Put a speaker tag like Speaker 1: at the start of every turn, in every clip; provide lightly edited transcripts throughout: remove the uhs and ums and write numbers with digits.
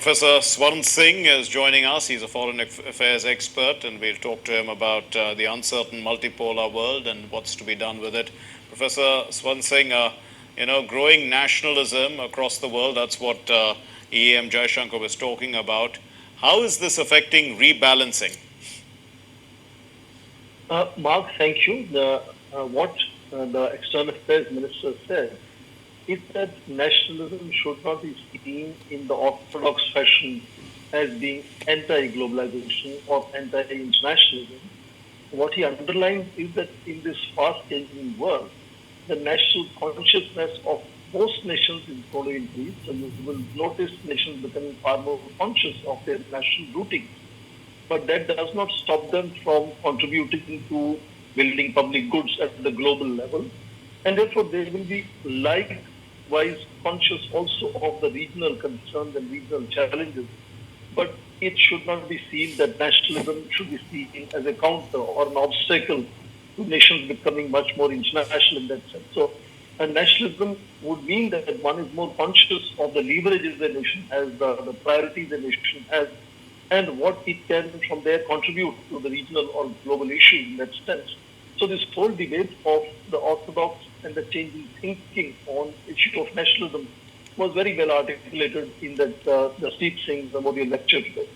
Speaker 1: Professor Swarn Singh is joining us. He's a foreign affairs expert, and we'll talk to him about the uncertain multipolar world and what's to be done with it. Professor Swarn Singh, growing nationalism across the world, that's what EAM Jaishankar was talking about. How is this affecting rebalancing?
Speaker 2: Mark, thank you. What the External Affairs Minister said is that nationalism should not be seen in the orthodox fashion as being anti-globalization or anti-internationalism. What he underlined is that in this fast-changing world, the national consciousness of most nations is going to increase. So you will notice nations becoming far more conscious of their national rooting, but that does not stop them from contributing to building public goods at the global level. And therefore, they will be likewise conscious also of the regional concerns and regional challenges. But it should not be seen that nationalism should be seen as a counter or an obstacle to nations becoming much more international in that sense. So, nationalism would mean that one is more conscious of the leverages the nation has, the priorities the nation has, and what it can from there contribute to the regional or global issue in that sense. So this whole debate of the orthodox and the changing thinking on issue of nationalism was very well articulated in that Jasjit Singh's memorial lecture today.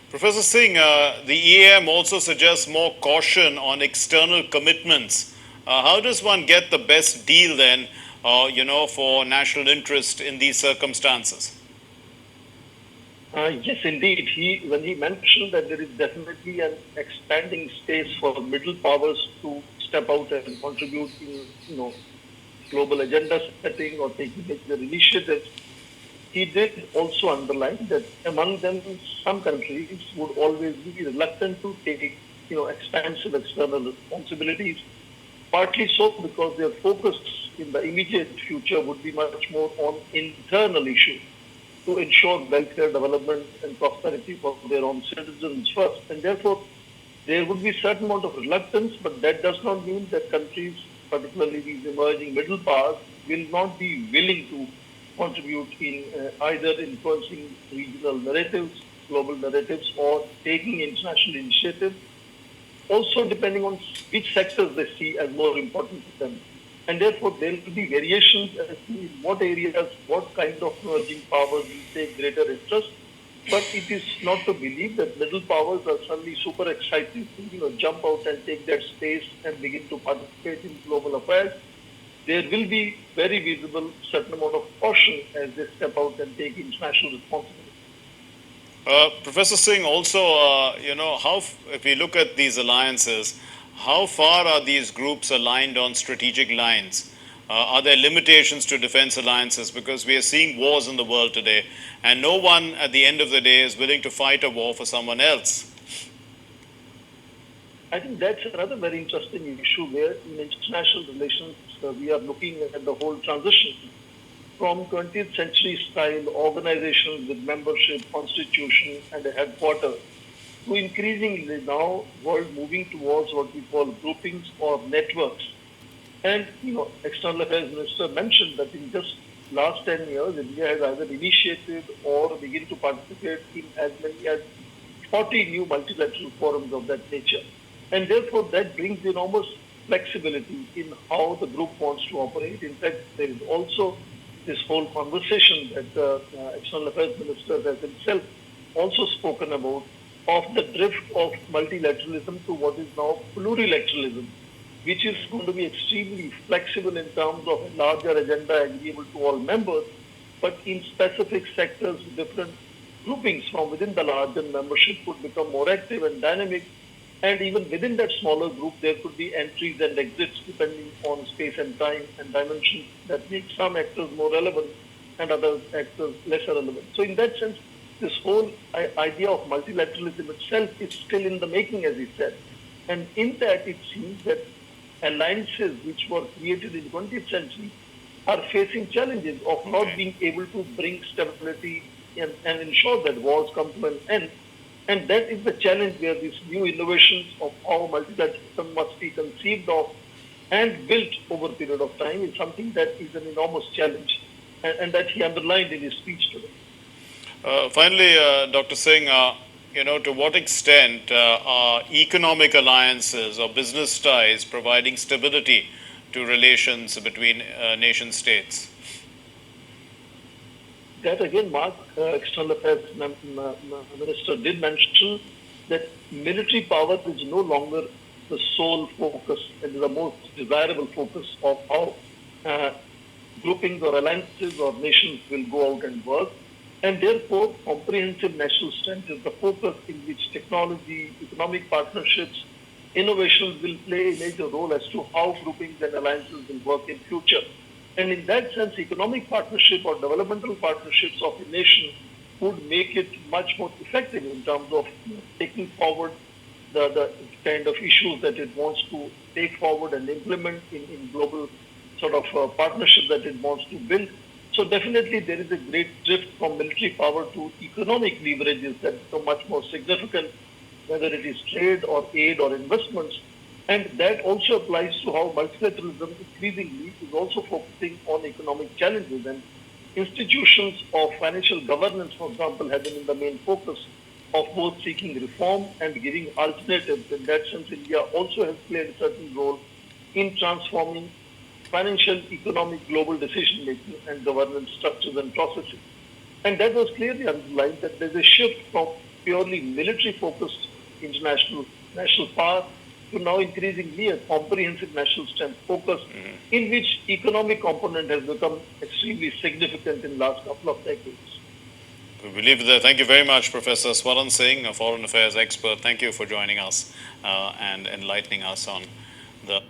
Speaker 1: Professor Singh, the EAM also suggests more caution on external commitments. How does one get the best deal then, for national interest in these circumstances?
Speaker 2: Yes, indeed. When he mentioned that there is definitely an expanding space for middle powers to step out and contribute in, global agenda setting or taking major initiatives, he did also underline that among them, some countries would always be reluctant to take, expansive external responsibilities. Partly so because their focus in the immediate future would be much more on internal issues to ensure welfare, development, and prosperity for their own citizens first. And therefore, there would be a certain amount of reluctance, but that does not mean that countries, particularly these emerging middle powers, will not be willing to contribute in either influencing regional narratives, global narratives, or taking international initiatives, also depending on which sectors they see as more important to them. And therefore, there will be variations as to in what areas, what kind of emerging powers will take greater interest. But it is not to believe that middle powers are suddenly super excited to jump out and take that space and begin to participate in global affairs. There will be very visible certain amount of caution as they step out and take international responsibility.
Speaker 1: Professor Singh, also, if we look at these alliances, how far are these groups aligned on strategic lines? Are there limitations to defense alliances? Because we are seeing wars in the world today, and no one at the end of the day is willing to fight a war for someone else.
Speaker 2: I think that's another very interesting issue where in international relations we are looking at the whole transition from 20th century style organizations with membership, constitution, and a headquarters to increasingly now world moving towards what we call groupings or networks. And External Affairs Minister mentioned that in just last 10 years, India has either initiated or begin to participate in as many as 40 new multilateral forums of that nature. And therefore, that brings enormous flexibility in how the group wants to operate. In fact, there is also this whole conversation that the External Affairs Minister has himself also spoken about of the drift of multilateralism to what is now plurilateralism, which is going to be extremely flexible in terms of a larger agenda agreeable to all members, but in specific sectors, different groupings from within the larger membership would become more active and dynamic. And even within that smaller group, there could be entries and exits depending on space and time and dimensions that make some actors more relevant and other actors lesser relevant. So in that sense, this whole idea of multilateralism itself is still in the making, as he said. And in that, it seems that alliances which were created in the 20th century are facing challenges of not being able to bring stability and ensure that wars come to an end. And that is the challenge where these new innovations of how multilateralism must be conceived of and built over a period of time is something that is an enormous challenge, and that he underlined in his speech today.
Speaker 1: Finally, Dr. Singh, to what extent are economic alliances or business ties providing stability to relations between nation states?
Speaker 2: That again, Mark, External Affairs Minister did mention that military power is no longer the sole focus and the most desirable focus of how uh, groupings or alliances or nations will go out and work. And therefore, comprehensive national strength is the focus in which technology, economic partnerships, innovations will play a major role as to how groupings and alliances will work in future. And in that sense, economic partnership or developmental partnerships of a nation would make it much more effective in terms of taking forward the kind of issues that it wants to take forward and implement in global sort of partnership that it wants to build. So definitely there is a great drift from military power to economic leverages that become much more significant, whether it is trade or aid or investments. And that also applies to how multilateralism increasingly is also focusing on economic challenges. And institutions of financial governance, for example, have been in the main focus of both seeking reform and giving alternatives. In that sense, India also has played a certain role in transforming financial, economic, global decision making and governance structures and processes. And that was clearly underlined that there's a shift from purely military focused international national power to now increasingly a comprehensive national strength focus in which economic component has become extremely significant in the last couple of decades.
Speaker 1: We believe that. Thank you very much, Professor Swaran Singh, a foreign affairs expert. Thank you for joining us and enlightening us on the